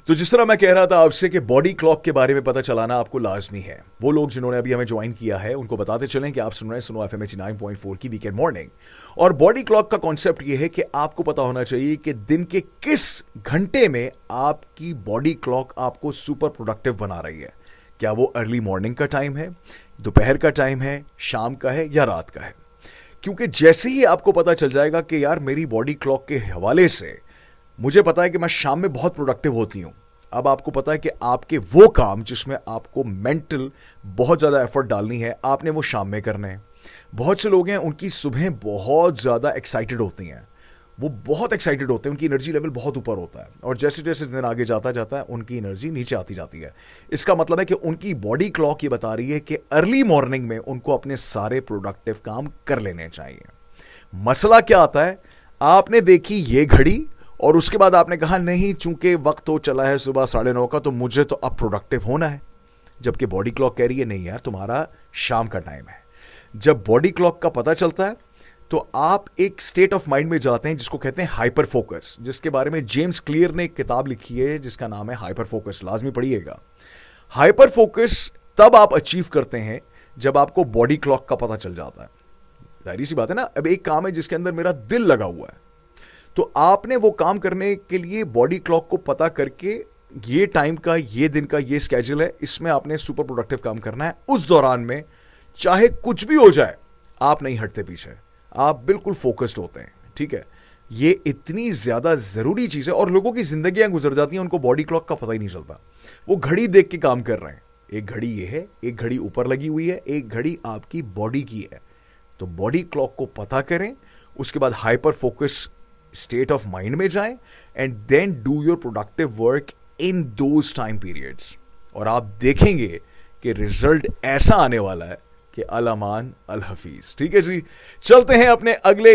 तो जिस तरह मैं कह रहा था आपसे कि बॉडी क्लॉक के बारे में पता चलाना आपको लाजमी है। वो लोग जिन्होंने अभी हमें ज्वाइन किया है उनको बताते चलें कि आप सुन रहे हैं सुनो एफएम 89.4 की वीकेंड मॉर्निंग। और बॉडी क्लॉक का कॉन्सेप्ट ये है कि आपको पता होना चाहिए कि दिन के किस घंटे में आपकी बॉडी क्लॉक आपको सुपर प्रोडक्टिव बना रही है। क्या वो अर्ली मॉर्निंग का टाइम है, दोपहर का टाइम है, शाम का है या रात का है। क्योंकि जैसे ही आपको पता चल जाएगा कि यार मेरी बॉडी क्लॉक के हवाले से मुझे पता है कि मैं शाम में बहुत प्रोडक्टिव होती हूं, अब आपको पता है कि आपके वो काम जिसमें आपको मेंटल बहुत ज़्यादा एफर्ट डालनी है आपने वो शाम में करने हैं। बहुत से लोग हैं उनकी सुबह बहुत ज़्यादा एक्साइटेड होती हैं, वो बहुत एक्साइटेड होते हैं, उनकी एनर्जी लेवल बहुत ऊपर होता है और जैसे जैसे दिन आगे जाता जाता है उनकी एनर्जी नीचे आती जाती है। इसका मतलब है कि उनकी बॉडी क्लॉक ये बता रही है कि अर्ली मॉर्निंग में उनको अपने सारे प्रोडक्टिव काम कर लेने चाहिए। मसला क्या आता है, आपने देखी ये घड़ी और उसके बाद आपने कहा नहीं चूंकि वक्त हो चला है सुबह 9:30 का तो मुझे तो अब प्रोडक्टिव होना है, जबकि बॉडी क्लॉक कह रही है नहीं यार तुम्हारा शाम का टाइम है। जब बॉडी क्लॉक का पता चलता है तो आप एक स्टेट ऑफ माइंड में जाते हैं जिसको कहते हैं हाइपर फोकस, जिसके बारे में जेम्स क्लियर ने एक किताब लिखी है जिसका नाम है हाइपर फोकस, लाजमी पढ़िएगा। हाइपर फोकस तब आप अचीव करते हैं जब आपको बॉडी क्लॉक का पता चल जाता है। जाहिर सी बात है ना, अब एक काम है जिसके अंदर मेरा दिल लगा हुआ है तो आपने वो काम करने के लिए बॉडी क्लॉक को पता करके ये टाइम का, ये दिन का, ये स्केड्यूल है, इसमें आपने सुपर प्रोडक्टिव काम करना है। उस दौरान में चाहे कुछ भी हो जाए आप नहीं हटते पीछे, आप बिल्कुल फोकस्ड होते हैं। ठीक है, ये इतनी ज्यादा जरूरी चीज है और लोगों की जिंदगियां गुजर जाती हैं उनको बॉडी क्लॉक का पता ही नहीं चलता। वो घड़ी देख के काम कर रहे हैं, एक घड़ी ये है, एक घड़ी ऊपर लगी हुई है, एक घड़ी आपकी बॉडी की है। तो बॉडी क्लॉक को पता करें, उसके बाद hyper focus state of mind में जाएं and then do your productive work in those time periods और आप देखेंगे कि रिजल्ट ऐसा आने वाला है कि अल अमान अल हफीज। ठीक है जी, चलते हैं अपने अगले